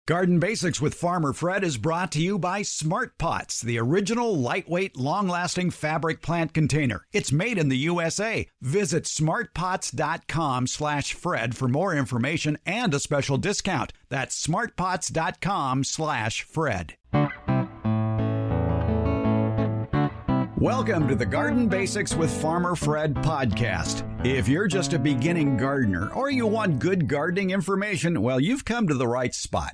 Garden Basics with Farmer Fred is brought to you by Smart Pots, the original lightweight, long-lasting fabric plant container. It's made in the USA. Visit smartpots.com/Fred for more information and a special discount. That's smartpots.com/Fred. Welcome to the Garden Basics with Farmer Fred podcast. If you're just a beginning gardener or you want good gardening information, well, you've come to the right spot.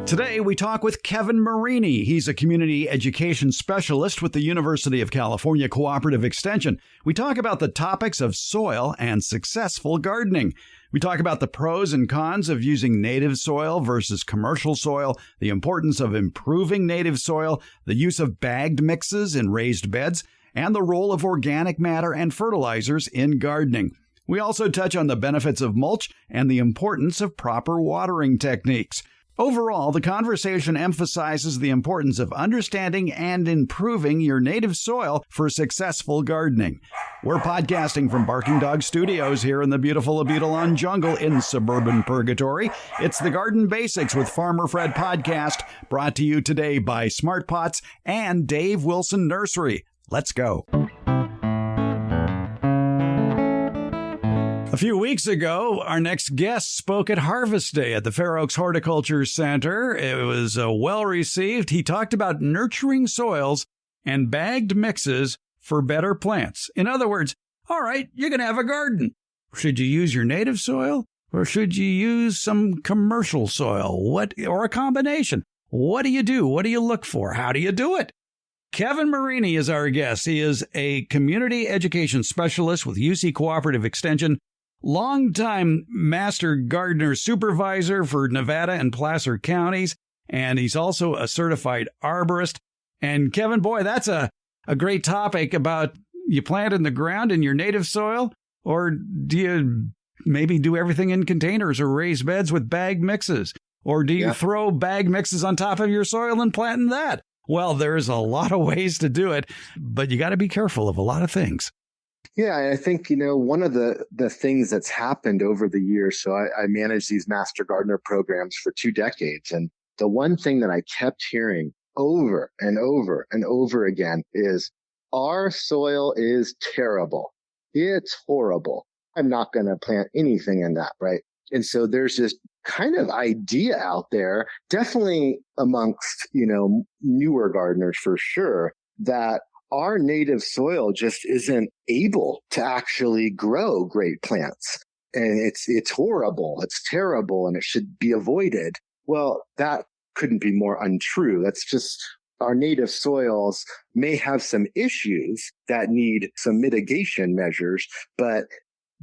Today, we talk with Kevin Marini. He's a community education specialist with the University of California Cooperative Extension. We talk about the topics of soil and successful gardening. We talk about the pros and cons of using native soil versus commercial soil, the importance of improving native soil, the use of bagged mixes in raised beds, and the role of organic matter and fertilizers in gardening. We also touch on the benefits of mulch and the importance of proper watering techniques. Overall, the conversation emphasizes the importance of understanding and improving your native soil for successful gardening. We're podcasting from Barking Dog Studios here in the beautiful Abutilon jungle in suburban Purgatory. It's the Garden Basics with Farmer Fred podcast, brought to you today by Smart Pots and Dave Wilson Nursery. Let's go. A few weeks ago, our next guest spoke at Harvest Day at the Fair Oaks Horticulture Center. It was well received. He talked about nurturing soils and bagged mixes for better plants. In other words, all right, you're going to have a garden. Should you use your native soil or should you use some commercial soil? Or a combination? What do you do? What do you look for? How do you do it? Kevin Marini is our guest. He is a community education specialist with UC Cooperative Extension, longtime master gardener supervisor for Nevada and Placer counties, and he's also a certified arborist. And Kevin, boy, that's a great topic about you plant in the ground in your native soil, or do you maybe do everything in containers or raised beds with bag mixes? Or do you throw bag mixes on top of your soil and plant in that? Well, there's a lot of ways to do it, but you got to be careful of a lot of things. Yeah, I think, one of the things that's happened over the years, so I managed these master gardener programs for 2 decades. And the one thing that I kept hearing over and over and over again is our soil is terrible. It's horrible. I'm not going to plant anything in that, right? And so there's this kind of idea out there, definitely amongst, newer gardeners for sure, that our native soil just isn't able to actually grow great plants. And it's horrible. It's terrible and it should be avoided. Well, that couldn't be more untrue. That's just our native soils may have some issues that need some mitigation measures, but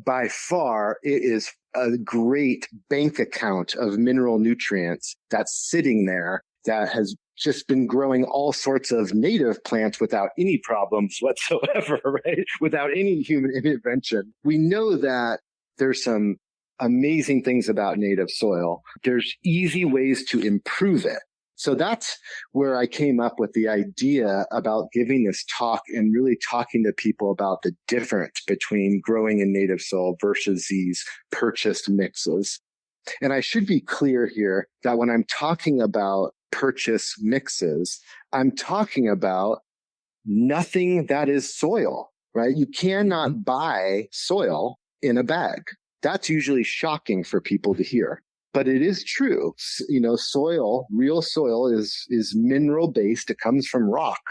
by far it is a great bank account of mineral nutrients that's sitting there that has just been growing all sorts of native plants without any problems whatsoever, right? Without any human intervention. We know that there's some amazing things about native soil. There's easy ways to improve it. So that's where I came up with the idea about giving this talk and really talking to people about the difference between growing in native soil versus these purchased mixes. And I should be clear here that when I'm talking about purchase mixes, I'm talking about nothing that is soil, right? You cannot buy soil in a bag. That's usually shocking for people to hear, but it is true. Soil, real soil is mineral based. It comes from rock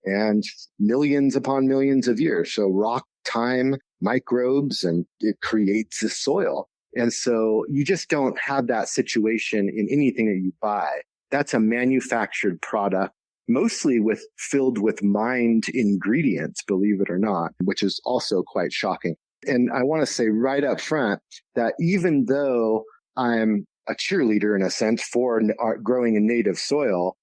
and millions upon millions of years. So rock, time, microbes, and it creates the soil. And so you just don't have that situation in anything that you buy. That's a manufactured product, mostly filled with mined ingredients, believe it or not, which is also quite shocking. And I want to say right up front that even though I'm a cheerleader in a sense for growing in native soil,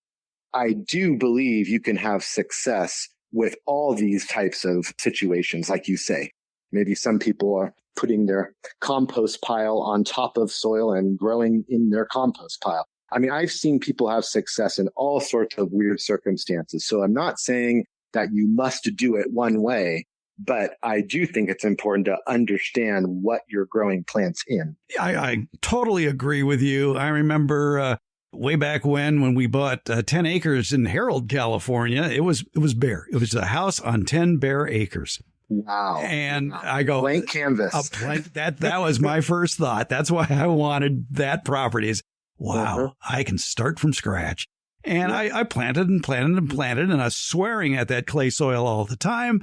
I do believe you can have success with all these types of situations, like you say. Maybe some people are putting their compost pile on top of soil and growing in their compost pile. I mean, I've seen people have success in all sorts of weird circumstances. So I'm not saying that you must do it one way, But I do think it's important to understand what you're growing plants in. I totally agree with you. I remember way back when we bought 10 acres in Harold, California. It was bare. It was a house on 10 bare acres. Wow. And I go, blank canvas. That was my first thought. That's why I wanted that property is, wow, I can start from scratch. And I planted and planted and planted, and I was swearing at that clay soil all the time.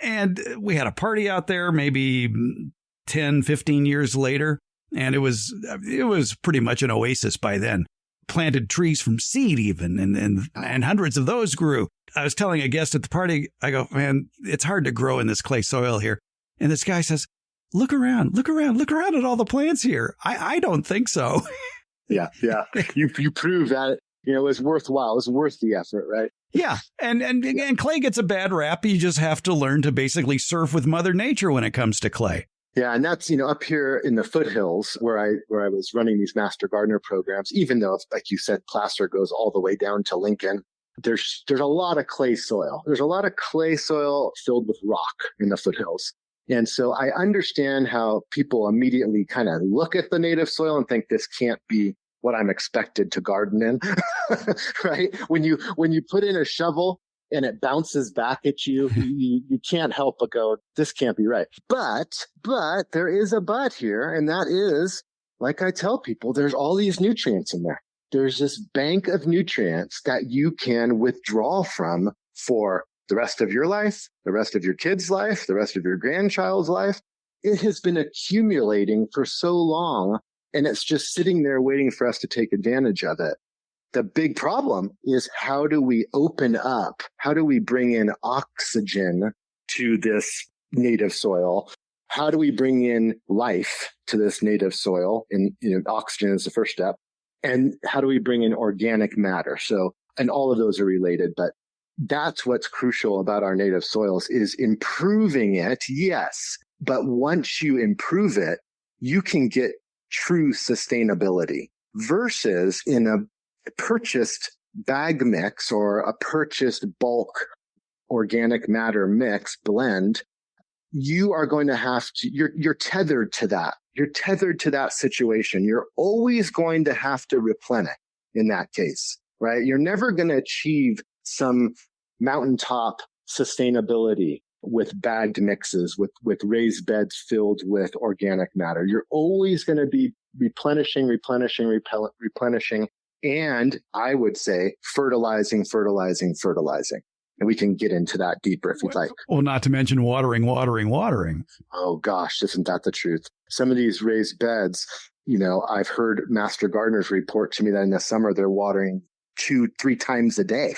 And we had a party out there maybe 10, 15 years later, and it was pretty much an oasis by then. Planted trees from seed even, and hundreds of those grew. I was telling a guest at the party, I go, man, it's hard to grow in this clay soil here. And this guy says, look around at all the plants here. I don't think so. Yeah. You prove that it was worthwhile. It was worth the effort, right? Yeah. And clay gets a bad rap. You just have to learn to basically surf with Mother Nature when it comes to clay. Yeah. And that's, up here in the foothills where I was running these Master Gardener programs, even though, like you said, Placer goes all the way down to Lincoln. There's a lot of clay soil. There's a lot of clay soil filled with rock in the foothills. And so I understand how people immediately kind of look at the native soil and think this can't be what I'm expected to garden in, right? When you put in a shovel and it bounces back at you, you can't help but go, this can't be right. But there is a but here. And that is, like I tell people, there's all these nutrients in there. There's this bank of nutrients that you can withdraw from for the rest of your life, the rest of your kid's life, the rest of your grandchild's life. It has been accumulating for so long, and it's just sitting there waiting for us to take advantage of it. The big problem is, how do we open up? How do we bring in oxygen to this native soil? How do we bring in life to this native soil? And oxygen is the first step. And how do we bring in organic matter? So, and all of those are related, but that's what's crucial about our native soils is improving it. Yes. But once you improve it, you can get true sustainability versus in a purchased bag mix or a purchased bulk organic matter mix blend. You are going to have to, you're tethered to that. You're tethered to that situation. You're always going to have to replenish in that case, right? You're never going to achieve some mountaintop sustainability with bagged mixes, with raised beds filled with organic matter. You're always going to be replenishing, and I would say fertilizing. And we can get into that deeper if you'd like. Well, not to mention watering. Oh gosh, isn't that the truth? Some of these raised beds, I've heard master gardeners report to me that in the summer they're watering 2-3 times a day.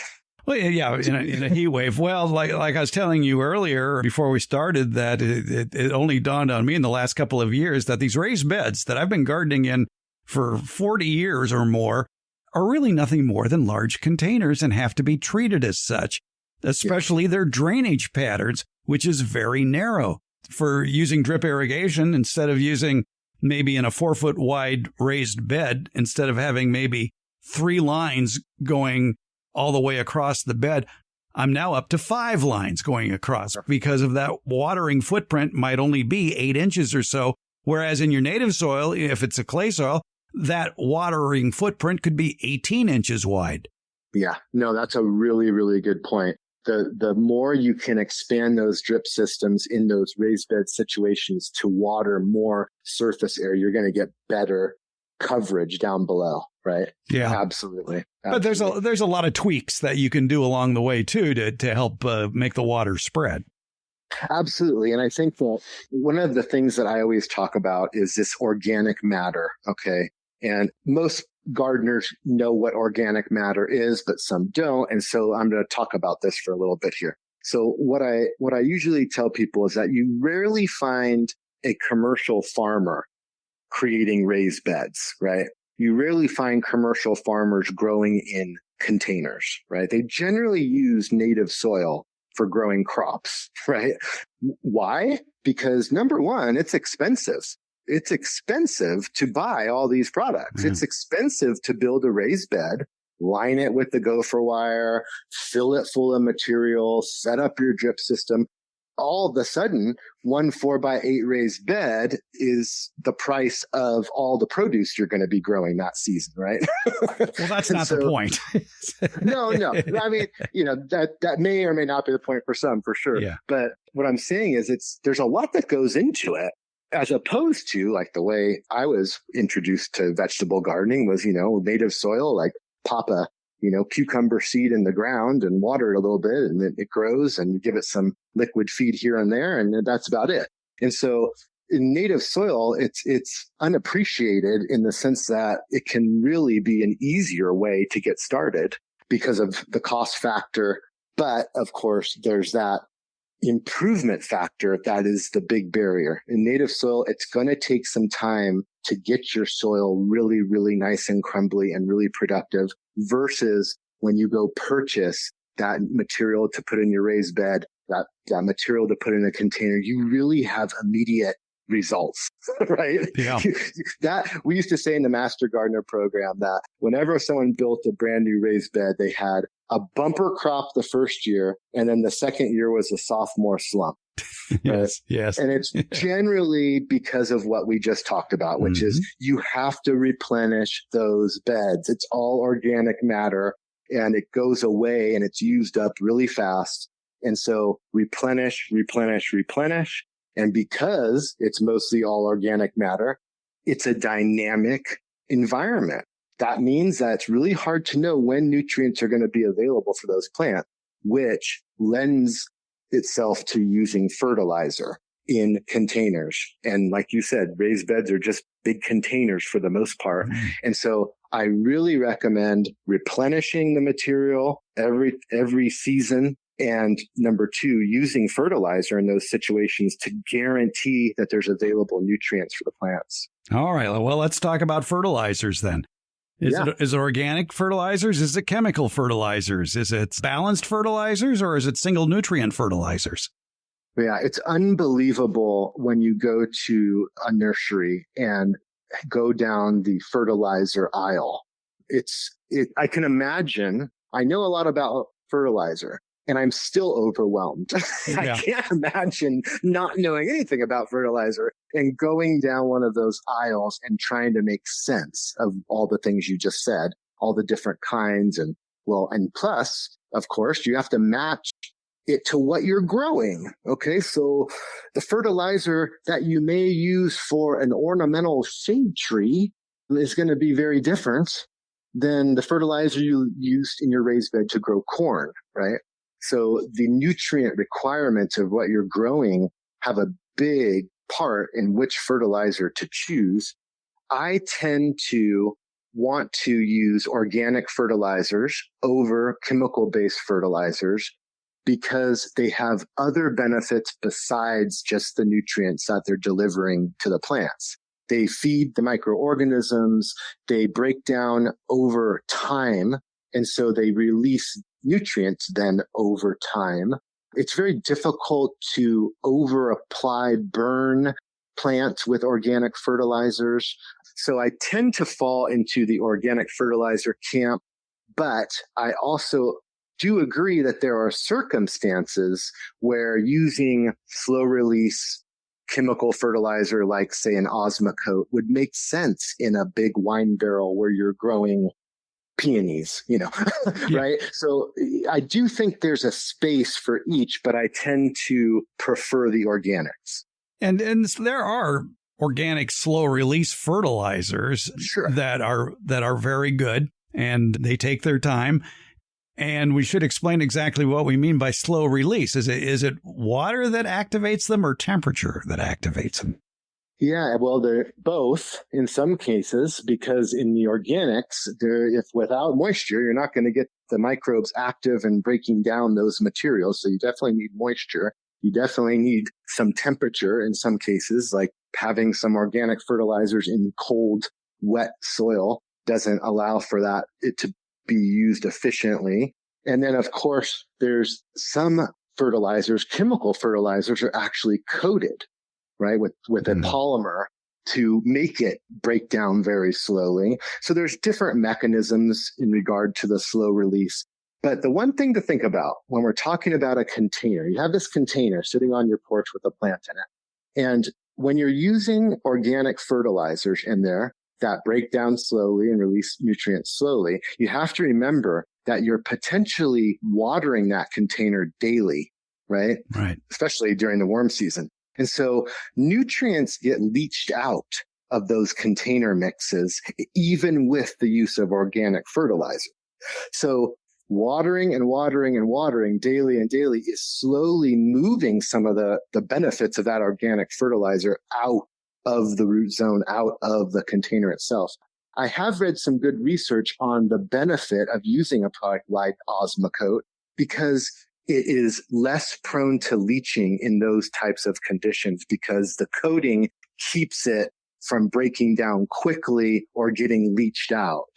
Well, yeah, in a heat wave. Well, like I was telling you earlier before we started, that it only dawned on me in the last couple of years that these raised beds that I've been gardening in for 40 years or more are really nothing more than large containers and have to be treated as such, especially their drainage patterns, which is very narrow. For using drip irrigation, instead of using maybe in a 4-foot wide raised bed, instead of having maybe 3 lines going all the way across the bed, I'm now up to 5 lines going across because of that watering footprint might only be 8 inches or so. Whereas in your native soil, if it's a clay soil, that watering footprint could be 18 inches wide. Yeah, no, that's a really, really good point. The more you can expand those drip systems in those raised bed situations to water more surface area, you're going to get better coverage down below, right? Yeah, absolutely. But there's a lot of tweaks that you can do along the way too to help make the water spread. Absolutely. And I think that one of the things that I always talk about is this organic matter. Okay. And most gardeners know what organic matter is, but some don't. And so I'm going to talk about this for a little bit here. So what I usually tell people is that you rarely find a commercial farmer creating raised beds, right? You rarely find commercial farmers growing in containers, right? They generally use native soil for growing crops, right? Why? Because number one, it's expensive. It's expensive to buy all these products. Mm-hmm. It's expensive to build a raised bed, line it with the gopher wire, fill it full of material, set up your drip system. all of a sudden, one 4x8 raised bed is the price of all the produce you're going to be growing that season, right? Well, that's not the point. No. I mean, that may or may not be the point for some, for sure. Yeah. But what I'm saying is there's a lot that goes into it, as opposed to like the way I was introduced to vegetable gardening was, native soil, like pop a cucumber seed in the ground and water it a little bit, and then it grows, and you give it some liquid feed here and there, and that's about it. And so in native soil, it's unappreciated in the sense that it can really be an easier way to get started because of the cost factor. But of course, there's that improvement factor that is the big barrier. In native soil, it's going to take some time to get your soil really, really nice and crumbly and really productive, versus when you go purchase that material to put in your raised bed, that material to put in a container, you really have immediate results, right? Yeah. That we used to say in the Master Gardener program that whenever someone built a brand new raised bed, they had a bumper crop the first year, and then the second year was a sophomore slump. Yes, yes. And it's generally because of what we just talked about, which is you have to replenish those beds. It's all organic matter, and it goes away and it's used up really fast. And so replenish. And because it's mostly all organic matter, it's a dynamic environment. That means that it's really hard to know when nutrients are going to be available for those plants, which lends itself to using fertilizer in containers. And like you said, raised beds are just big containers for the most part. And so I really recommend replenishing the material every season. And number two, using fertilizer in those situations to guarantee that there's available nutrients for the plants. All right. Well, let's talk about fertilizers then. Is it organic fertilizers? Is it chemical fertilizers? Is it balanced fertilizers, or is it single nutrient fertilizers? Yeah, it's unbelievable when you go to a nursery and go down the fertilizer aisle. I can imagine, I know a lot about fertilizer, and I'm still overwhelmed. I can't imagine not knowing anything about fertilizer and going down one of those aisles and trying to make sense of all the things you just said, all the different kinds. And plus, of course, you have to match it to what you're growing. Okay. So the fertilizer that you may use for an ornamental shade tree is going to be very different than the fertilizer you used in your raised bed to grow corn, right? So the nutrient requirements of what you're growing have a big part in which fertilizer to choose. I tend to want to use organic fertilizers over chemical-based fertilizers because they have other benefits besides just the nutrients that they're delivering to the plants. They feed the microorganisms, they break down over time, and so they release nutrients then over time. It's very difficult to over-apply, burn plants with organic fertilizers. So I tend to fall into the organic fertilizer camp, but I also do agree that there are circumstances where using slow-release chemical fertilizer, like say an Osmocote, would make sense in a big wine barrel where you're growing peonies, right? So I do think there's a space for each, but I tend to prefer the organics. And there are organic slow release fertilizers that are very good, and they take their time. And we should explain exactly what we mean by slow release. Is it water that activates them or temperature that activates them? Yeah, well, they're both in some cases, because in the organics, if without moisture, you're not going to get the microbes active and breaking down those materials. So you definitely need moisture. You definitely need some temperature in some cases, like having some organic fertilizers in cold, wet soil doesn't allow for it to be used efficiently. And then, of course, there's some fertilizers, chemical fertilizers are actually coated, right, with a polymer to make it break down very slowly. So there's different mechanisms in regard to the slow release. But the one thing to think about when we're talking about a container, you have this container sitting on your porch with a plant in it. And when you're using organic fertilizers in there that break down slowly and release nutrients slowly, you have to remember that you're potentially watering that container daily, right? Right. Especially during the warm season. And so nutrients get leached out of those container mixes, even with the use of organic fertilizer. So watering and watering and watering daily and daily is slowly moving some of the benefits of that organic fertilizer out of the root zone, out of the container itself. I have read some good research on the benefit of using a product like Osmocote because it is less prone to leaching in those types of conditions because the coating keeps it from breaking down quickly or getting leached out.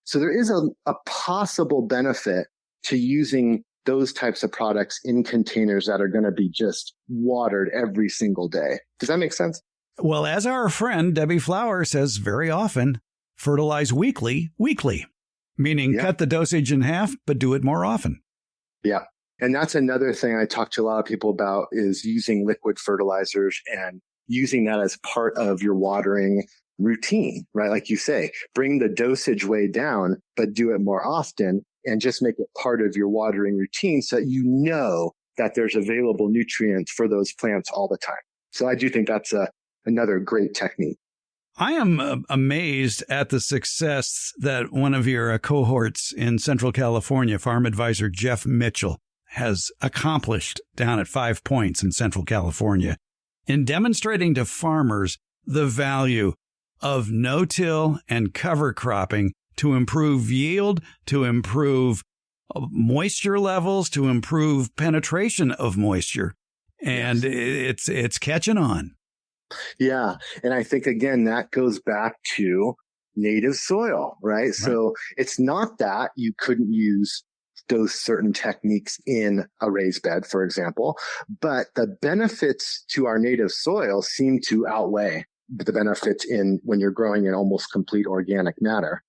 So there is a possible benefit to using those types of products in containers that are going to be just watered every single day. Does that make sense? Well, as our friend Debbie Flower says very often, fertilize weekly, meaning cut the dosage in half, but do it more often. Yeah. And that's another thing I talk to a lot of people about is using liquid fertilizers and using that as part of your watering routine, right? Like you say, bring the dosage way down, but do it more often and just make it part of your watering routine so that you know that there's available nutrients for those plants all the time. So I do think that's another great technique. I am amazed at the success that one of your cohorts in Central California, farm advisor Jeff Mitchell, has accomplished down at 5 Points in Central California in demonstrating to farmers the value of no-till and cover cropping to improve yield, to improve moisture levels, to improve penetration of moisture. And it's catching on. Yeah. And I think, again, that goes back to native soil, right? So it's not that you couldn't use those certain techniques in a raised bed, for example, but the benefits to our native soil seem to outweigh the benefits in when you're growing in almost complete organic matter.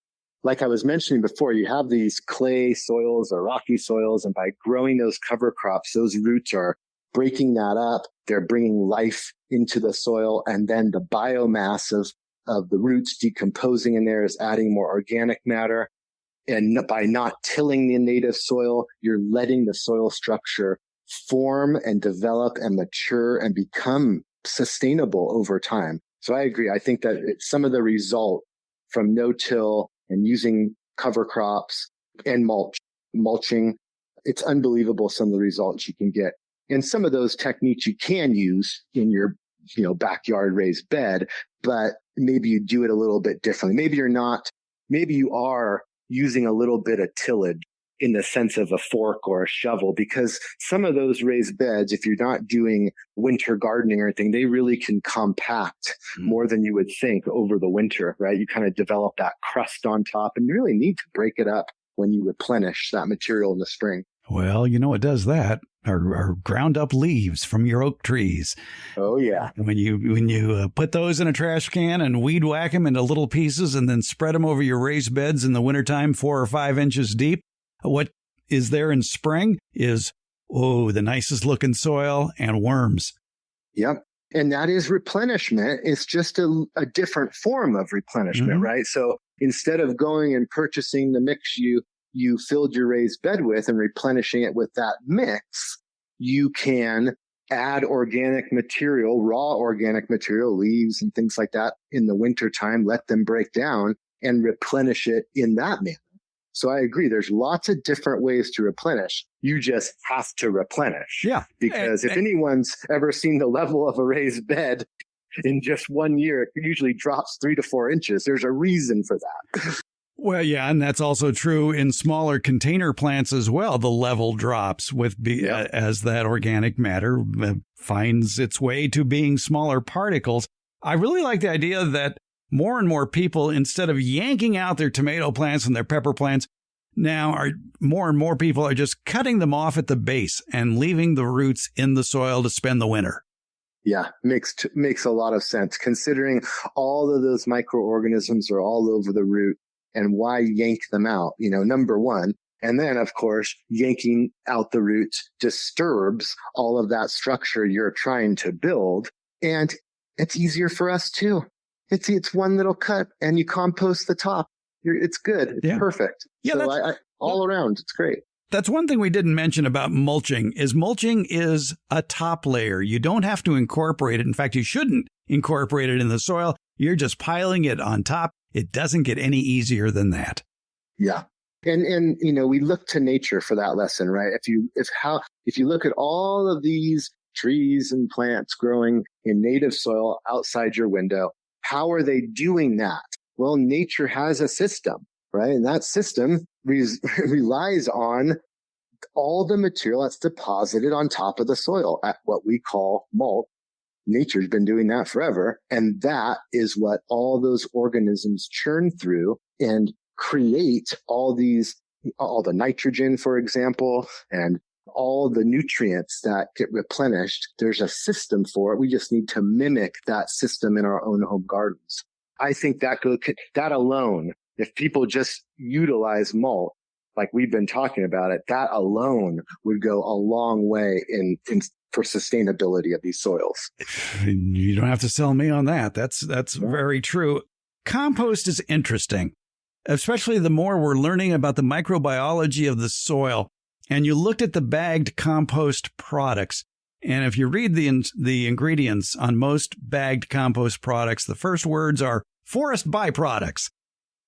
Like I was mentioning before, you have these clay soils or rocky soils, and by growing those cover crops, those roots are breaking that up. They're bringing life into the soil, and then the biomass of the roots decomposing in there is adding more organic matter. And by not tilling the native soil, you're letting the soil structure form and develop and mature and become sustainable over time. So I agree. I think that some of the result from no-till and using cover crops and mulching, it's unbelievable some of the results you can get. And some of those techniques you can use in your, backyard raised bed, but maybe you do it a little bit differently. Maybe you are using a little bit of tillage in the sense of a fork or a shovel, because some of those raised beds, if you're not doing winter gardening or anything, they really can compact more than you would think over the winter, right? You kind of develop that crust on top and you really need to break it up when you replenish that material in the spring. Well, it does that. Are ground up leaves from your oak trees. Oh, yeah. When you put those in a trash can and weed whack them into little pieces and then spread them over your raised beds in the wintertime, 4 or 5 inches deep, what is there in spring is, the nicest looking soil and worms. Yep. And that is replenishment. It's just a different form of replenishment, right? So instead of going and purchasing the mix you filled your raised bed with and replenishing it with that mix, you can add organic material, raw organic material, leaves and things like that in the wintertime, let them break down and replenish it in that manner. So I agree. There's lots of different ways to replenish. You just have to replenish. Yeah. Because if anyone's ever seen the level of a raised bed in just 1 year, it usually drops 3 to 4 inches. There's a reason for that. Well, yeah, and that's also true in smaller container plants as well. The level drops as that organic matter finds its way to being smaller particles. I really like the idea that more and more people, instead of yanking out their tomato plants and their pepper plants, more and more people are just cutting them off at the base and leaving the roots in the soil to spend the winter. Yeah, makes a lot of sense considering all of those microorganisms are all over the root. And why yank them out? Number one, And then, of course, yanking out the roots disturbs all of that structure you're trying to build. And it's easier for us too. It's one little cut and you compost the top. It's good. It's perfect. Yeah, so all around, it's great. That's one thing we didn't mention about mulching is a top layer. You don't have to incorporate it. In fact, you shouldn't incorporate it in the soil. You're just piling it on top. It doesn't get any easier than that. Yeah. And we look to nature for that lesson, right? If you look at all of these trees and plants growing in native soil outside your window, how are they doing that? Well, nature has a system, right? And that system relies on all the material that's deposited on top of the soil at what we call mulch. Nature's been doing that forever. And that is what all those organisms churn through and create all the nitrogen, for example, and all the nutrients that get replenished. There's a system for it. We just need to mimic that system in our own home gardens. I think that alone, if people just utilize mulch, like we've been talking about it, that alone would go a long way for sustainability of these soils. You don't have to sell me on that. That's very true. Compost is interesting, especially the more we're learning about the microbiology of the soil. And you looked at the bagged compost products. And if you read the ingredients on most bagged compost products, the first words are forest byproducts.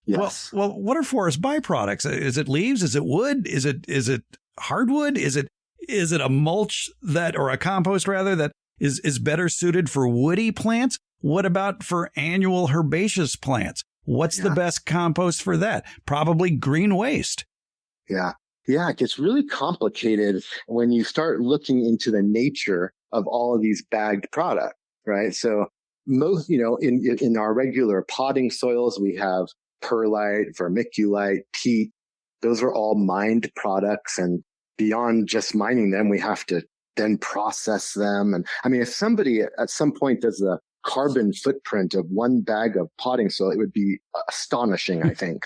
Yes. Well, what are forest byproducts? Is it leaves? Is it wood? Is it hardwood? Is it a mulch or a compost rather that is better suited for woody plants? What about for annual herbaceous plants? What's the best compost for that? Probably green waste. Yeah. Yeah, it gets really complicated when you start looking into the nature of all of these bagged products, right? So most, in our regular potting soils, we have perlite, vermiculite, peat. Those are all mined products. And beyond just mining them, we have to then process them. And I mean, if somebody at some point does the carbon footprint of one bag of potting soil, it would be astonishing, I think.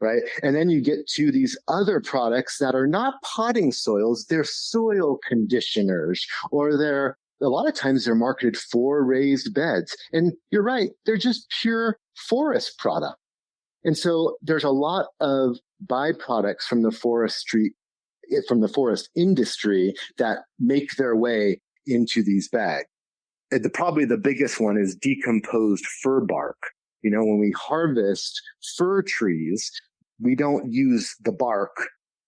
Right. And then you get to these other products that are not potting soils. They're soil conditioners, or a lot of times they're marketed for raised beds. And you're right. They're just pure forest product. And so there's a lot of byproducts from the forest industry that make their way into these bags. Probably the biggest one is decomposed fir bark. When we harvest fir trees, we don't use the bark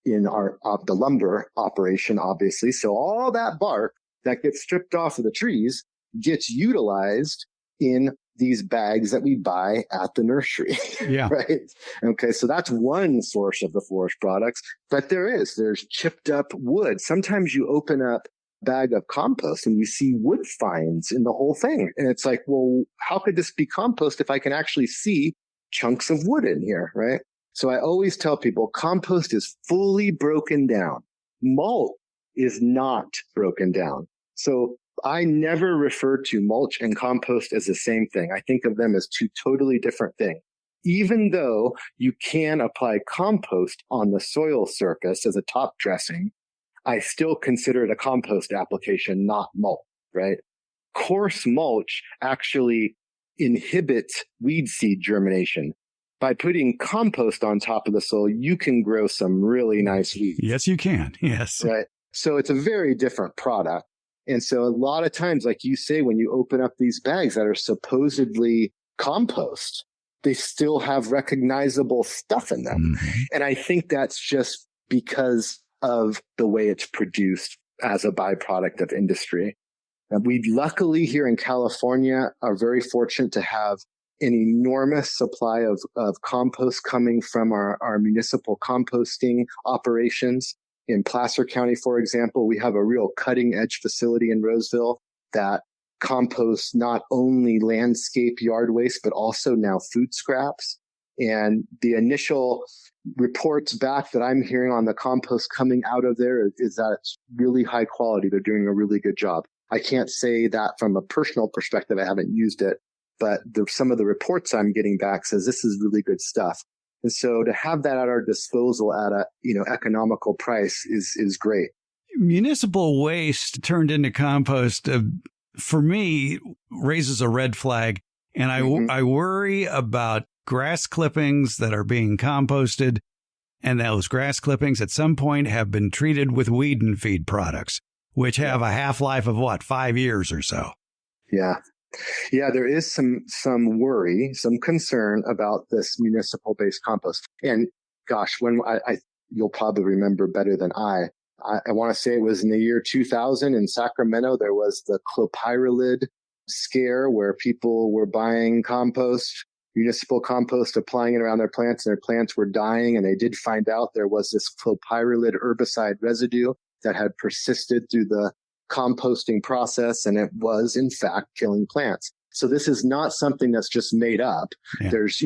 in the lumber operation, obviously. So all that bark that gets stripped off of the trees gets utilized in these bags that we buy at the nursery. Yeah. Right. Okay. So that's one source of the forest products, but there's chipped up wood. Sometimes you open up bag of compost and you see wood fines in the whole thing. And it's like, well, how could this be compost if I can actually see chunks of wood in here, right? So I always tell people compost is fully broken down. Mulch is not broken down. So I never refer to mulch and compost as the same thing. I think of them as two totally different things. Even though you can apply compost on the soil surface as a top dressing, I still consider it a compost application, not mulch, right? Coarse mulch actually inhibits weed seed germination. By putting compost on top of the soil, you can grow some really nice weeds. Yes, you can. Yes. Right. So it's a very different product. And so a lot of times, like you say, when you open up these bags that are supposedly compost, they still have recognizable stuff in them. Mm-hmm. And I think that's just because of the way it's produced as a byproduct of industry. And we luckily here in California are very fortunate to have an enormous supply of compost coming from our municipal composting operations. In Placer County, for example, we have a real cutting edge facility in Roseville that composts not only landscape yard waste, but also now food scraps. And the initial reports back that I'm hearing on the compost coming out of there is that it's really high quality. They're doing a really good job. I can't say that from a personal perspective. I haven't used it, but some of the reports I'm getting back says this is really good stuff. And so to have that at our disposal at a, economical price is great. Municipal waste turned into compost, for me, raises a red flag. And I worry about grass clippings that are being composted. And those grass clippings at some point have been treated with weed and feed products, which have a half-life of 5 years or so. Yeah. Yeah, there is some worry, some concern about this municipal-based compost. And gosh, when you'll probably remember better than I want to say it was in the year 2000 in Sacramento, there was the clopyralid scare where people were buying compost, municipal compost, applying it around their plants, and their plants were dying. And they did find out there was this clopyralid herbicide residue that had persisted through the composting process, and it was in fact killing plants. So this is not something that's just made up. Yeah. There's,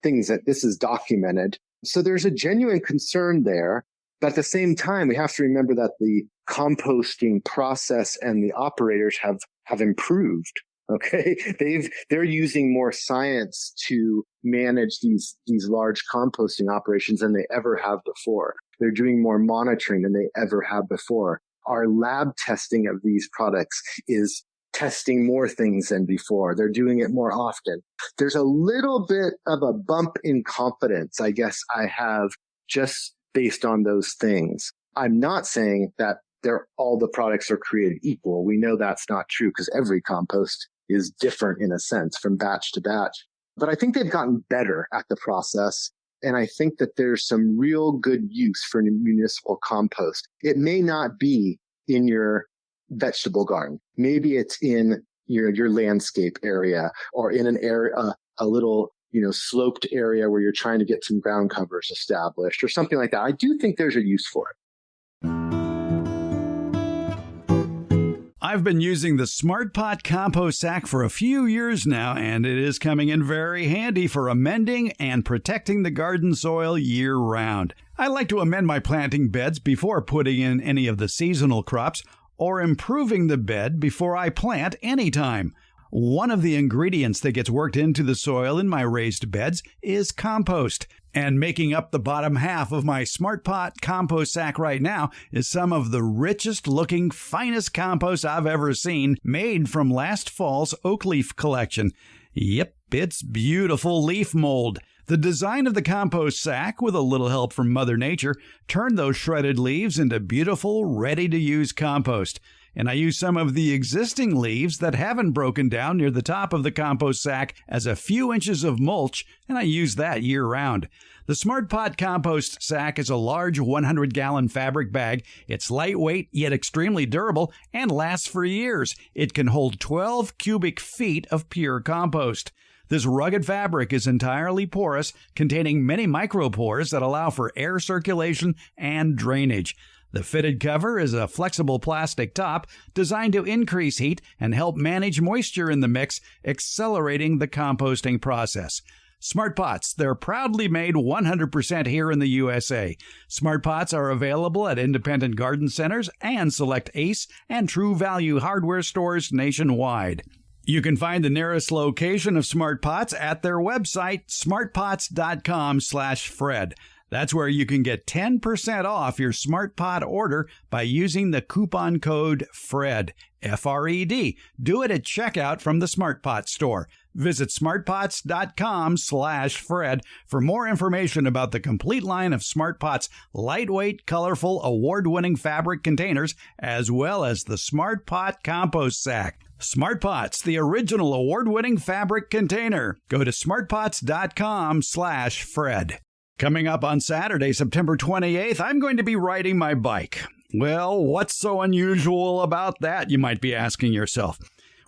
things that this is documented. So there's a genuine concern there. But at the same time, we have to remember that the composting process and the operators have improved. Okay. They're using more science to manage these large composting operations than they ever have before. They're doing more monitoring than they ever have before. Our lab testing of these products is testing more things than before. They're doing it more often. There's a little bit of a bump in confidence, I guess I have, just based on those things. I'm not saying that all the products are created equal. We know that's not true because every compost is different in a sense from batch to batch. But I think they've gotten better at the process. And I think that there's some real good use for municipal compost. It may not be in your vegetable garden. Maybe it's in your landscape area or in an area, a little, sloped area where you're trying to get some ground covers established or something like that. I do think there's a use for it. I've been using the Smart Pot compost sack for a few years now, and it is coming in very handy for amending and protecting the garden soil year-round. I like to amend my planting beds before putting in any of the seasonal crops or improving the bed before I plant anytime. One of the ingredients that gets worked into the soil in my raised beds is compost. And making up the bottom half of my Smart Pot compost sack right now is some of the richest looking, finest compost I've ever seen, made from last fall's oak leaf collection. Yep, it's beautiful leaf mold. The design of the compost sack, with a little help from Mother Nature, turned those shredded leaves into beautiful, ready-to-use compost. And I use some of the existing leaves that haven't broken down near the top of the compost sack as a few inches of mulch, and I use that year-round. The Smart Pot compost sack is a large 100-gallon fabric bag. It's lightweight, yet extremely durable, and lasts for years. It can hold 12 cubic feet of pure compost. This rugged fabric is entirely porous, containing many micropores that allow for air circulation and drainage. The fitted cover is a flexible plastic top designed to increase heat and help manage moisture in the mix, accelerating the composting process. Smart Pots, they're proudly made 100% here in the USA. Smart Pots are available at independent garden centers and select Ace and True Value hardware stores nationwide. You can find the nearest location of Smart Pots at their website, smartpots.com/Fred. That's where you can get 10% off your Smart Pot order by using the coupon code FRED, F-R-E-D. Do it at checkout from the Smart Pot store. Visit smartpots.com/Fred for more information about the complete line of Smart Pot's lightweight, colorful, award-winning fabric containers, as well as the Smart Pot compost sack. Smart Pots, the original award-winning fabric container. Go to smartpots.com/Fred. Coming up on Saturday, September 28th, I'm going to be riding my bike. Well, what's so unusual about that, you might be asking yourself?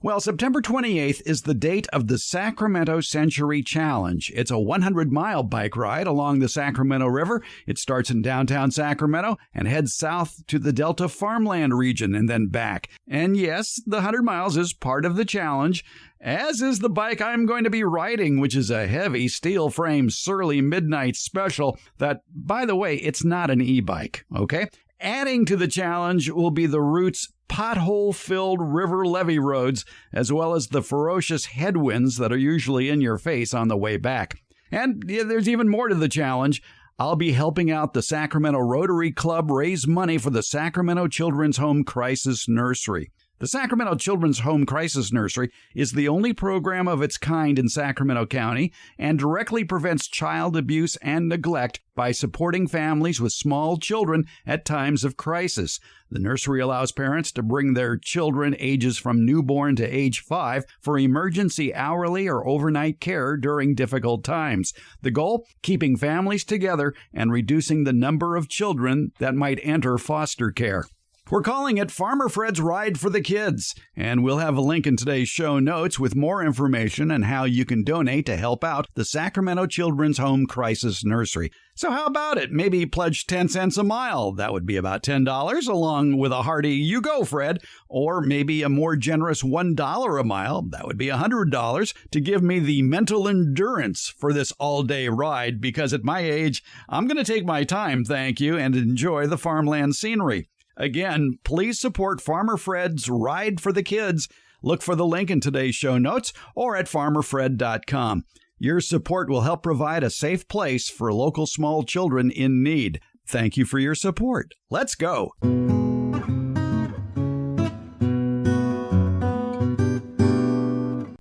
Well, September 28th is the date of the Sacramento Century Challenge. It's a 100-mile bike ride along the Sacramento River. It starts in downtown Sacramento and heads south to the Delta farmland region and then back. And yes, the 100 miles is part of the challenge, as is the bike I'm going to be riding, which is a heavy steel-frame Surly Midnight Special that, by the way, it's not an e-bike, okay? Adding to the challenge will be the route's pothole-filled river levee roads, as well as the ferocious headwinds that are usually in your face on the way back. And there's even more to the challenge. I'll be helping out the Sacramento Rotary Club raise money for the Sacramento Children's Home Crisis Nursery. The Sacramento Children's Home Crisis Nursery is the only program of its kind in Sacramento County and directly prevents child abuse and neglect by supporting families with small children at times of crisis. The nursery allows parents to bring their children ages from newborn to age 5 for emergency hourly or overnight care during difficult times. The goal? Keeping families together and reducing the number of children that might enter foster care. We're calling it Farmer Fred's Ride for the Kids, and we'll have a link in today's show notes with more information on how you can donate to help out the Sacramento Children's Home Crisis Nursery. So how about it? Maybe pledge 10 cents a mile. That would be about $10, along with a hearty "You go, Fred," or maybe a more generous $1 a mile. That would be $100 to give me the mental endurance for this all-day ride, because at my age, I'm going to take my time, thank you, and enjoy the farmland scenery. Again, please support Farmer Fred's Ride for the Kids. Look for the link in today's show notes or at farmerfred.com. Your support will help provide a safe place for local small children in need. Thank you for your support. Let's go.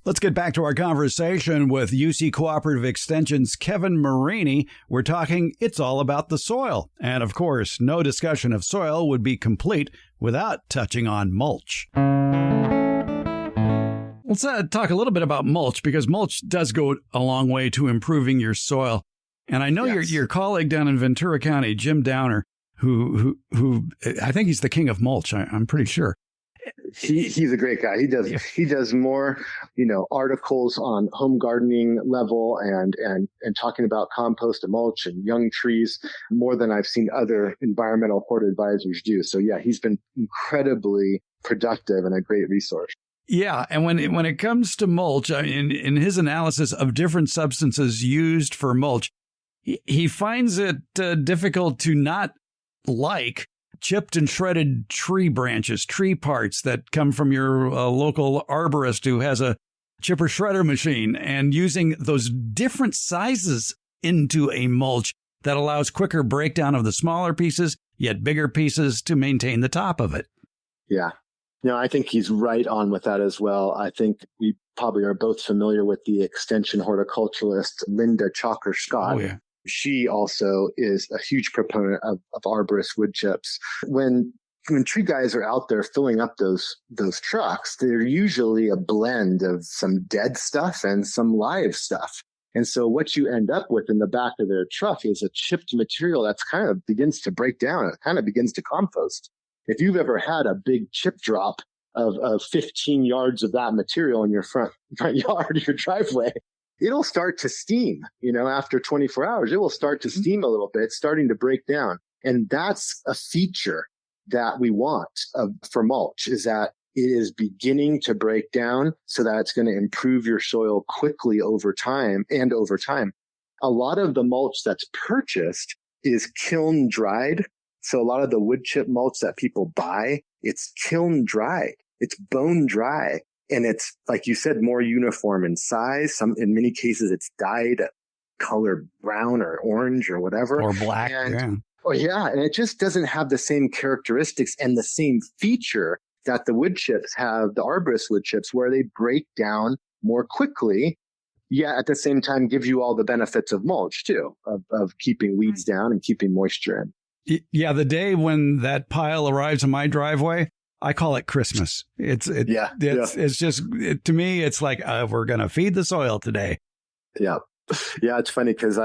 Let's get back to our conversation with UC Cooperative Extension's Kevin Marini. We're talking It's All About the Soil. And of course, no discussion of soil would be complete without touching on mulch. Let's talk a little bit about mulch, because mulch does go a long way to improving your soil. And I know your colleague down in Ventura County, Jim Downer, who I think he's the king of mulch, I'm pretty sure. He's a great guy. He does more, articles on home gardening level and talking about compost and mulch and young trees more than I've seen other environmental port advisors do. So yeah, he's been incredibly productive and a great resource. Yeah, and when it comes to mulch, in his analysis of different substances used for mulch, he finds it difficult to not like chipped and shredded tree branches, tree parts that come from your local arborist who has a chipper shredder machine, and using those different sizes into a mulch that allows quicker breakdown of the smaller pieces, yet bigger pieces to maintain the top of it. Yeah. I think he's right on with that as well. I think we probably are both familiar with the extension horticulturalist, Linda Chalker-Scott. Oh, yeah. She also is a huge proponent of arborist wood chips. When tree guys are out there filling up those trucks, they're usually a blend of some dead stuff and some live stuff. And so what you end up with in the back of their truck is a chipped material that's kind of begins to break down. It kind of begins to compost. If you've ever had a big chip drop of 15 yards of that material in your front yard, your driveway, it'll start to steam, after 24 hours, it will start to steam a little bit, starting to break down. And that's a feature that we want for mulch, is that it is beginning to break down so that it's going to improve your soil quickly over time. A lot of the mulch that's purchased is kiln dried. So a lot of the wood chip mulch that people buy, it's kiln dried. It's bone dry. And it's, like you said, more uniform in size. In many cases, it's dyed color brown or orange or whatever. Or black. And it just doesn't have the same characteristics and the same feature that the wood chips have, the arborist wood chips, where they break down more quickly, yet at the same time give you all the benefits of mulch too, of keeping weeds down and keeping moisture in. Yeah, the day when that pile arrives in my driveway, I call it Christmas. It's just, to me, it's like, we're going to feed the soil today. Yeah. Yeah. It's funny because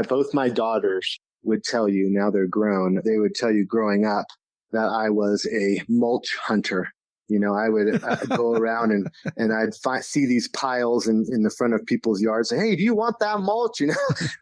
both my daughters would tell you, now they're grown, they would tell you growing up that I was a mulch hunter. I would go around and I'd see these piles in the front of people's yards. Say, hey, do you want that mulch?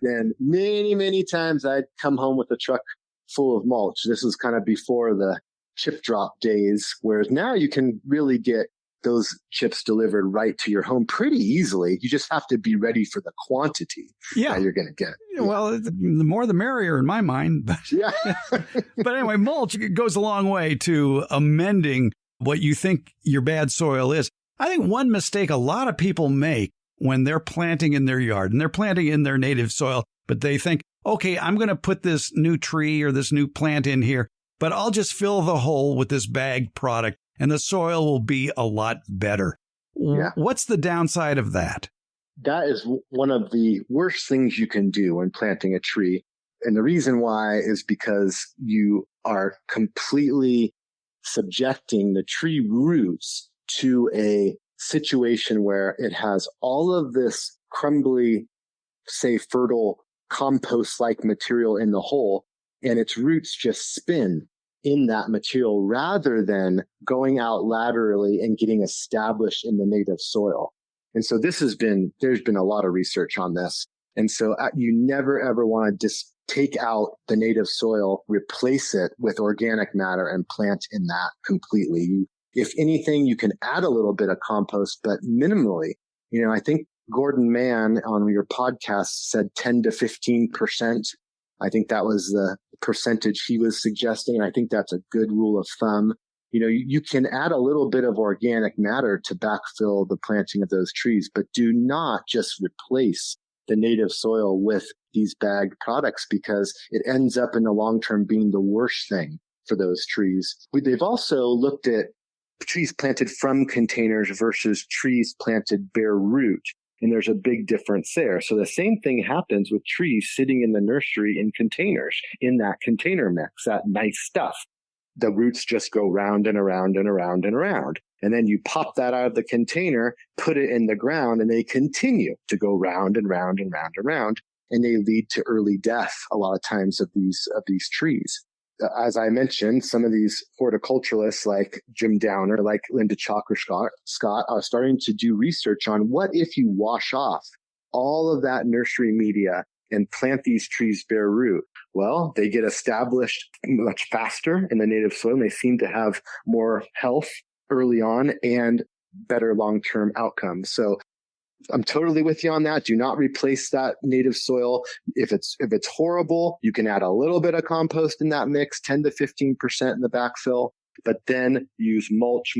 Then many, many times I'd come home with a truck full of mulch. This was kind of before the chip drop days, whereas now you can really get those chips delivered right to your home pretty easily. You just have to be ready for the quantity that you're going to get. Well, the more the merrier in my mind. But anyway, mulch goes a long way to amending what you think your bad soil is. I think one mistake a lot of people make when they're planting in their yard and they're planting in their native soil, but they think, okay, I'm going to put this new tree or this new plant in here, but I'll just fill the hole with this bagged product and the soil will be a lot better. Yeah. What's the downside of that? That is one of the worst things you can do when planting a tree. And the reason why is because you are completely subjecting the tree roots to a situation where it has all of this crumbly, say, fertile compost-like material in the hole, and its roots just spin in that material rather than going out laterally and getting established in the native soil. And so there's been a lot of research on this. And so you never, ever want to just take out the native soil, replace it with organic matter and plant in that completely. If anything, you can add a little bit of compost, but minimally. I think Gordon Mann on your podcast said 10 to 15%. I think that was the percentage he was suggesting. And I think that's a good rule of thumb. You can add a little bit of organic matter to backfill the planting of those trees, but do not just replace the native soil with these bagged products because it ends up in the long term being the worst thing for those trees. They've also looked at trees planted from containers versus trees planted bare root. And there's a big difference there. So the same thing happens with trees sitting in the nursery in containers, in that container mix, that nice stuff. The roots just go round and around and around and around. And then you pop that out of the container, put it in the ground, and they continue to go round and round and round and round. And they lead to early death a lot of times of these trees. As I mentioned, some of these horticulturalists like Jim Downer, like Linda Chalker Scott are starting to do research on what if you wash off all of that nursery media and plant these trees bare root. Well, they get established much faster in the native soil, and they seem to have more health early on and better long-term outcomes. So I'm totally with you on that. Do not replace that native soil. If it's horrible, you can add a little bit of compost in that mix, 10 to 15% in the backfill, but then use mulch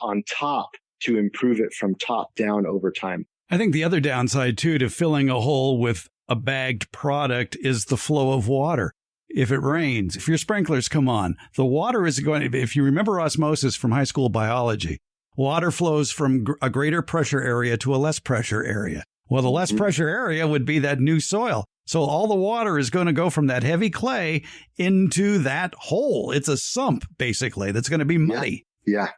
on top to improve it from top down over time. I think the other downside too to filling a hole with a bagged product is the flow of water. If it rains, if your sprinklers come on, the water is going to, if you remember osmosis from high school biology, water flows from a greater pressure area to a less pressure area. Well, the less pressure area would be that new soil. So all the water is going to go from that heavy clay into that hole. It's a sump, basically, that's going to be muddy. Yeah.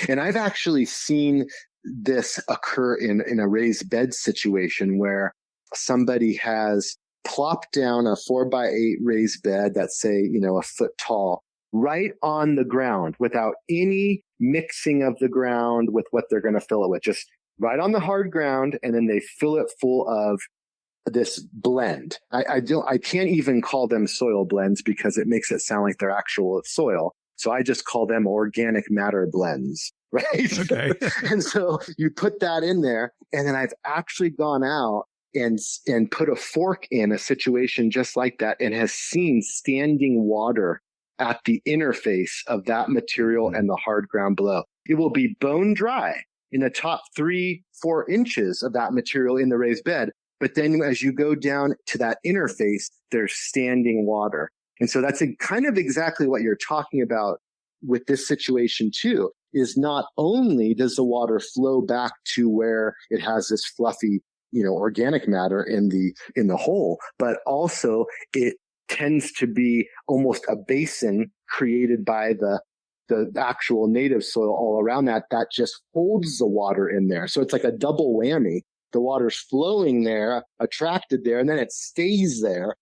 And I've actually seen this occur in a raised bed situation where somebody has plopped down a 4x8 raised bed that's, say, a foot tall, right on the ground without any mixing of the ground with what they're going to fill it with, just right on the hard ground. And then they fill it full of this blend. I can't even call them soil blends because it makes it sound like they're actual soil. So I just call them organic matter blends, right? Okay. And so you put that in there, and then I've actually gone out and put a fork in a situation just like that and has seen standing water at the interface of that material and the hard ground below. It will be bone dry in the top 3-4 inches of that material in the raised bed. But then as you go down to that interface, there's standing water. And so that's kind of exactly what you're talking about with this situation too, is not only does the water flow back to where it has this fluffy, organic matter in the hole, but also it tends to be almost a basin created by the actual native soil all around that just holds the water in there. So it's like a double whammy. The water's flowing there, attracted there, and then it stays there.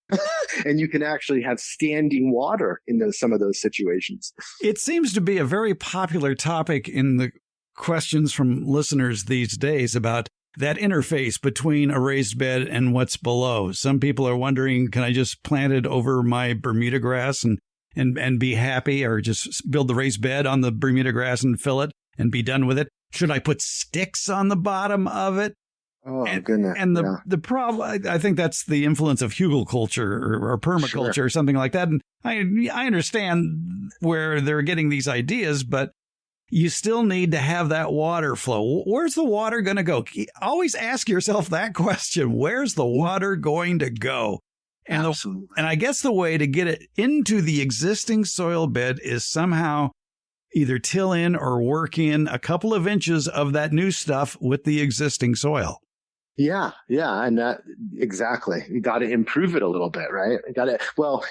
And you can actually have standing water in some of those situations. It seems to be a very popular topic in the questions from listeners these days about that interface between a raised bed and what's below. Some people are wondering, can I just plant it over my Bermuda grass and be happy, or just build the raised bed on the Bermuda grass and fill it and be done with it? Should I put sticks on the bottom of it? Oh, goodness. And the problem, I think that's the influence of hugelkultur or permaculture or something like that. And I understand where they're getting these ideas, but you still need to have that water flow. Where's the water going to go? Always ask yourself that question. Where's the water going to go? And Absolutely. And I guess the way to get it into the existing soil bed is somehow either till in or work in a couple of inches of that new stuff with the existing soil. Yeah. And exactly. You got to improve it a little bit, right?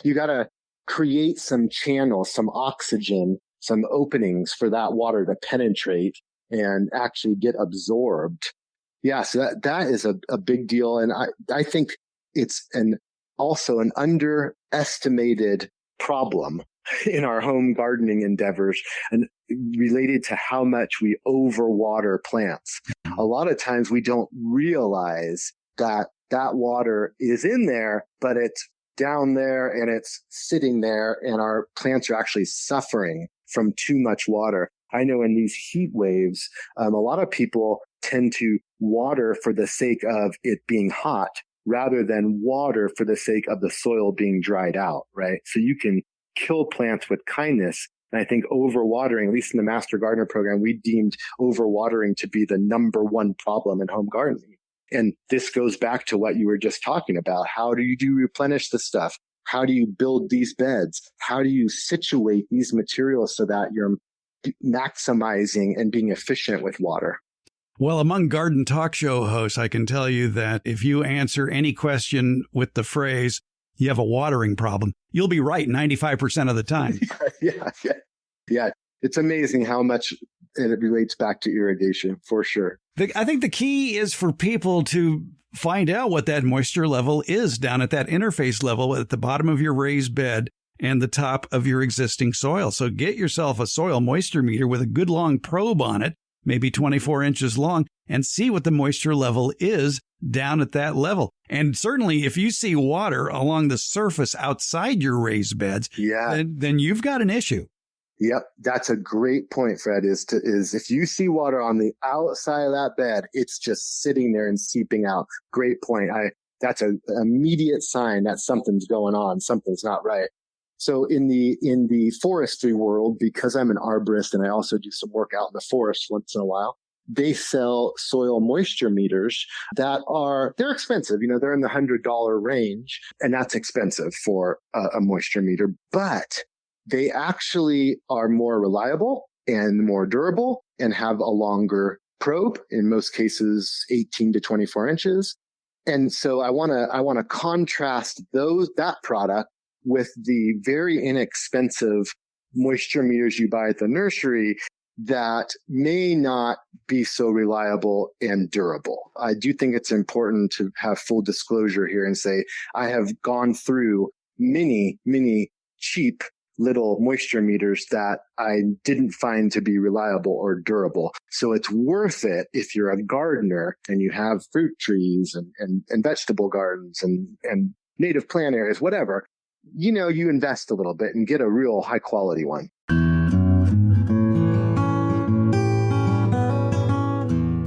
You got to create some channels, some oxygen, some openings for that water to penetrate and actually get absorbed. Yeah. So that is a big deal. And I think it's also an underestimated problem in our home gardening endeavors and related to how much we overwater plants. A lot of times we don't realize that water is in there, but it's down there and it's sitting there and our plants are actually suffering from too much water. I know in these heat waves, a lot of people tend to water for the sake of it being hot rather than water for the sake of the soil being dried out, right? So you can kill plants with kindness. And I think overwatering, at least in the Master Gardener program, we deemed overwatering to be the number one problem in home gardening. And this goes back to what you were just talking about. How do you replenish the stuff? How do you build these beds? How do you situate these materials so that you're maximizing and being efficient with water? Well, among garden talk show hosts, I can tell you that if you answer any question with the phrase, you have a watering problem, you'll be right 95% of the time. Yeah. It's amazing how much it relates back to irrigation, for sure. I think the key is for people to find out what that moisture level is down at that interface level at the bottom of your raised bed and the top of your existing soil. So get yourself a soil moisture meter with a good long probe on it, maybe 24 inches long, and see what the moisture level is down at that level. And certainly if you see water along the surface outside your raised beds, then you've got an issue. Yep. That's a great point, Fred, is if you see water on the outside of that bed, it's just sitting there and seeping out. Great point. That's an immediate sign that something's going on. Something's not right. So in the forestry world, because I'm an arborist and I also do some work out in the forest once in a while, they sell soil moisture meters they're expensive. They're in the $100 range, and that's expensive for a moisture meter, but they actually are more reliable and more durable and have a longer probe, in most cases 18 to 24 inches. And so I want to contrast that product with the very inexpensive moisture meters you buy at the nursery that may not be so reliable and durable. I do think it's important to have full disclosure here and say, I have gone through many, many cheap little moisture meters that I didn't find to be reliable or durable. So it's worth it if you're a gardener and you have fruit trees and vegetable gardens and native plant areas, whatever, you invest a little bit and get a real high quality one.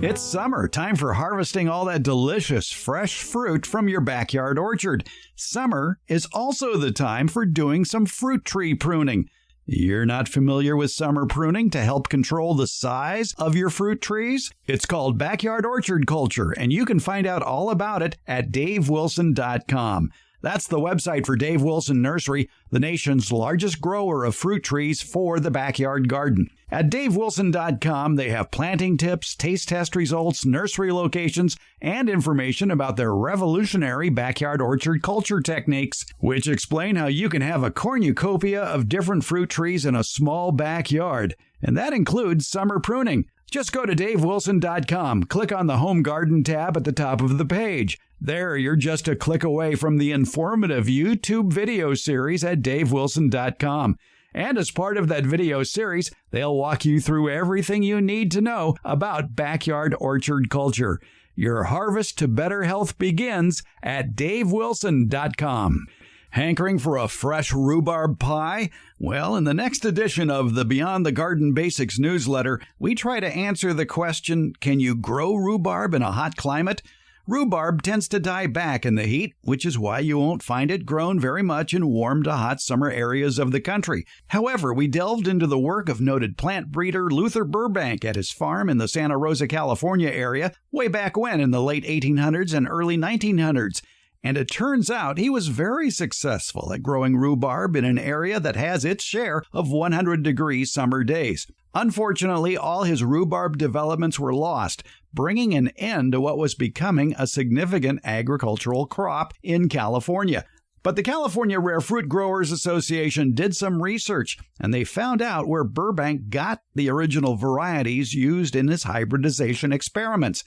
It's summer, time for harvesting all that delicious fresh fruit from your backyard orchard. Summer is also the time for doing some fruit tree pruning. You're not familiar with summer pruning to help control the size of your fruit trees? It's called backyard orchard culture, and you can find out all about it at davewilson.com. That's the website for Dave Wilson Nursery, the nation's largest grower of fruit trees for the backyard garden. At davewilson.com, they have planting tips, taste test results, nursery locations, and information about their revolutionary backyard orchard culture techniques, which explain how you can have a cornucopia of different fruit trees in a small backyard. And that includes summer pruning. Just go to davewilson.com, click on the Home Garden tab at the top of the page. There, you're just a click away from the informative YouTube video series at davewilson.com. And as part of that video series, they'll walk you through everything you need to know about backyard orchard culture. Your harvest to better health begins at davewilson.com. Hankering for a fresh rhubarb pie? Well, in the next edition of the Beyond the Garden Basics newsletter, we try to answer the question, can you grow rhubarb in a hot climate? Rhubarb tends to die back in the heat, which is why you won't find it grown very much in warm to hot summer areas of the country. However, we delved into the work of noted plant breeder Luther Burbank at his farm in the Santa Rosa, California area way back when in the late 1800s and early 1900s. And it turns out he was very successful at growing rhubarb in an area that has its share of 100-degree summer days. Unfortunately, all his rhubarb developments were lost, bringing an end to what was becoming a significant agricultural crop in California. But the California Rare Fruit Growers Association did some research, and they found out where Burbank got the original varieties used in his hybridization experiments.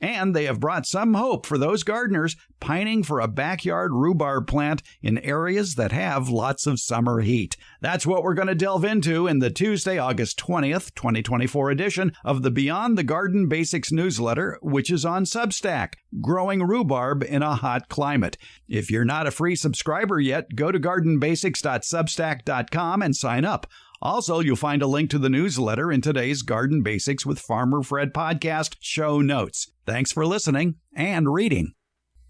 And they have brought some hope for those gardeners pining for a backyard rhubarb plant in areas that have lots of summer heat. That's what we're going to delve into in the Tuesday, August 20th, 2024 edition of the Beyond the Garden Basics newsletter, which is on Substack, Growing Rhubarb in a Hot Climate. If you're not a free subscriber yet, go to gardenbasics.substack.com and sign up. Also, you'll find a link to the newsletter in today's Garden Basics with Farmer Fred podcast show notes. Thanks for listening and reading.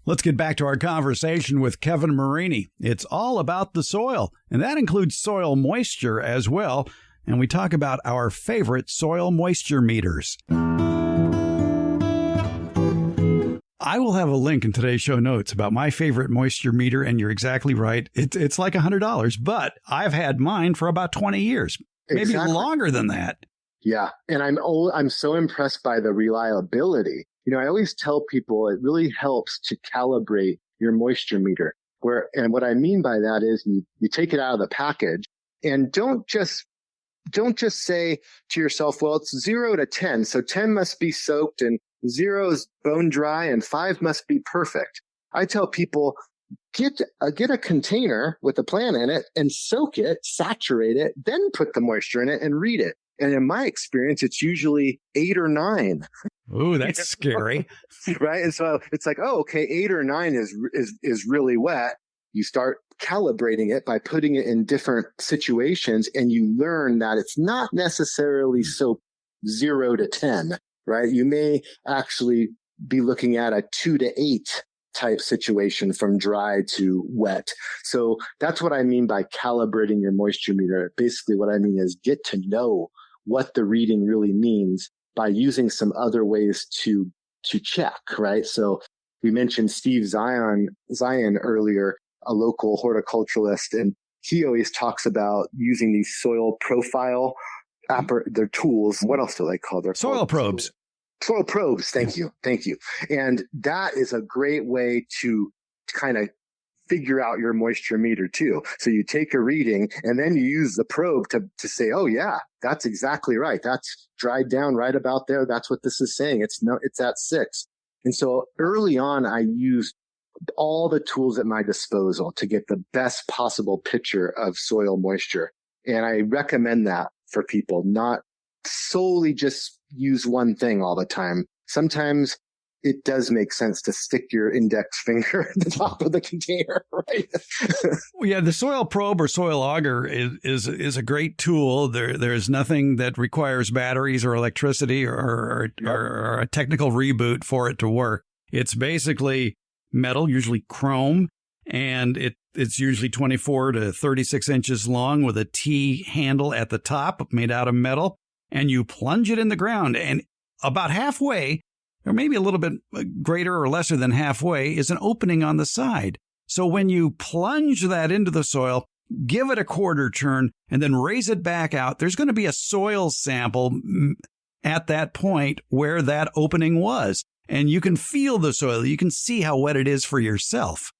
Let's get back to our conversation with Kevin Marini. It's all about the soil, and that includes soil moisture as well. And we talk about our favorite soil moisture meters. I will have a link in today's show notes about my favorite moisture meter, and you're exactly right. It's like $100, but I've had mine for about 20 years, maybe longer than that. Yeah, and I'm so impressed by the reliability. I always tell people it really helps to calibrate your moisture meter. And what I mean by that is you take it out of the package and don't just say to yourself, well, it's 0 to 10, so 10 must be soaked and 0 is bone dry and 5 must be perfect. I tell people, get a container with a plant in it and soak it, saturate it, then put the moisture in it and read it. And in my experience, it's usually 8 or 9. Ooh, that's scary. Right? And so it's like, oh, okay, 8 or 9 is really wet. You start calibrating it by putting it in different situations, and you learn that it's not necessarily so 0 to 10, right? You may actually be looking at a 2 to 8 type situation from dry to wet. So that's what I mean by calibrating your moisture meter. Basically, what I mean is get to know what the reading really means by using some other ways to check, right? So we mentioned Steve Zion earlier, a local horticulturalist, and he always talks about using these soil profile their tools. What else do they call their soil probes? Soil probes. Thank you. And that is a great way to kind of figure out your moisture meter too. So you take a reading and then you use the probe to say, oh yeah, that's exactly right. That's dried down right about there. That's what this is saying. It's at 6. And so early on, I used all the tools at my disposal to get the best possible picture of soil moisture. And I recommend that for people, not solely just use one thing all the time. Sometimes it does make sense to stick your index finger at the top of the container, right? Well, yeah, the soil probe or soil auger is a great tool. There's nothing that requires batteries or electricity or a technical reboot for it to work. It's basically metal, usually chrome, and it's usually 24 to 36 inches long with a T handle at the top made out of metal, and you plunge it in the ground, and about halfway, or maybe a little bit greater or lesser than halfway, is an opening on the side. So when you plunge that into the soil, give it a quarter turn, and then raise it back out, there's going to be a soil sample at that point where that opening was. And you can feel the soil. You can see how wet it is for yourself.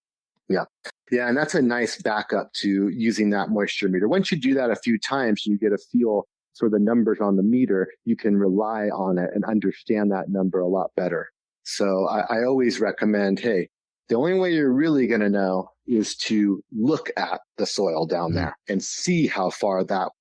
Yeah. Yeah. And that's a nice backup to using that moisture meter. Once you do that a few times, you get a feel for the numbers on the meter. You can rely on it and understand that number a lot better. So I always recommend, hey, the only way you're really going to know is to look at the soil down there and see how far that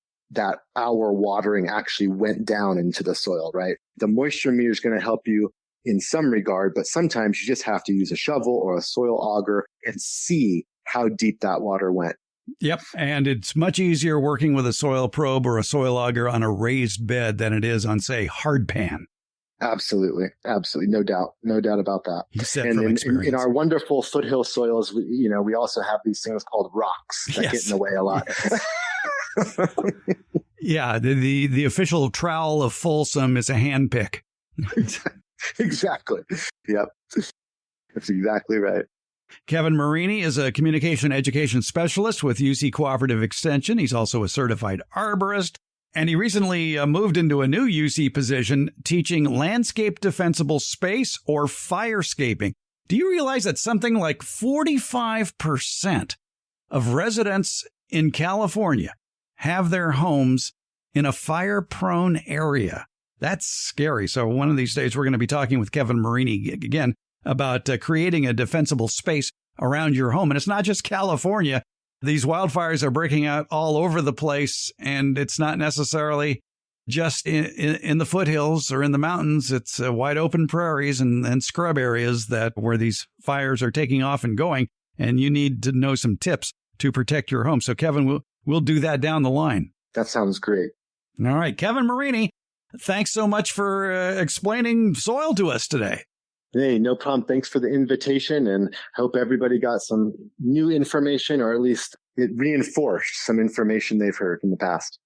hour watering actually went down into the soil, right? The moisture meter is going to help you in some regard, but sometimes you just have to use a shovel or a soil auger and see how deep that water went. Yep. And it's much easier working with a soil probe or a soil auger on a raised bed than it is on, say, hardpan. Absolutely. Absolutely. No doubt. No doubt about that. He said And from experience. in our wonderful foothill soils, we also have these things called rocks that get in the way a lot. Yeah. The official trowel of Folsom is a hand pick. Exactly. Yep. That's exactly right. Kevin Marini is a communication education specialist with UC Cooperative Extension. He's also a certified arborist, and he recently moved into a new UC position teaching landscape defensible space or firescaping. Do you realize that something like 45% of residents in California have their homes in a fire-prone area? That's scary. So one of these days, we're going to be talking with Kevin Marini again about creating a defensible space around your home. And it's not just California. These wildfires are breaking out all over the place, and it's not necessarily just in the foothills or in the mountains. It's wide open prairies and scrub areas where these fires are taking off and going, and you need to know some tips to protect your home. So, Kevin, we'll do that down the line. That sounds great. All right. Kevin Marini, thanks so much for explaining soil to us today. Hey, no problem. Thanks for the invitation, and hope everybody got some new information, or at least it reinforced some information they've heard in the past.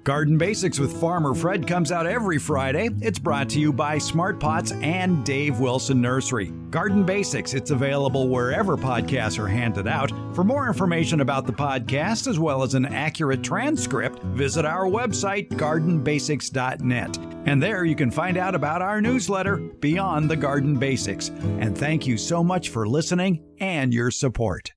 Garden Basics with Farmer Fred comes out every Friday. It's brought to you by Smart Pots and Dave Wilson Nursery. Garden Basics, it's available wherever podcasts are handed out. For more information about the podcast, as well as an accurate transcript, visit our website, gardenbasics.net. And there you can find out about our newsletter, Beyond the Garden Basics. And thank you so much for listening and your support.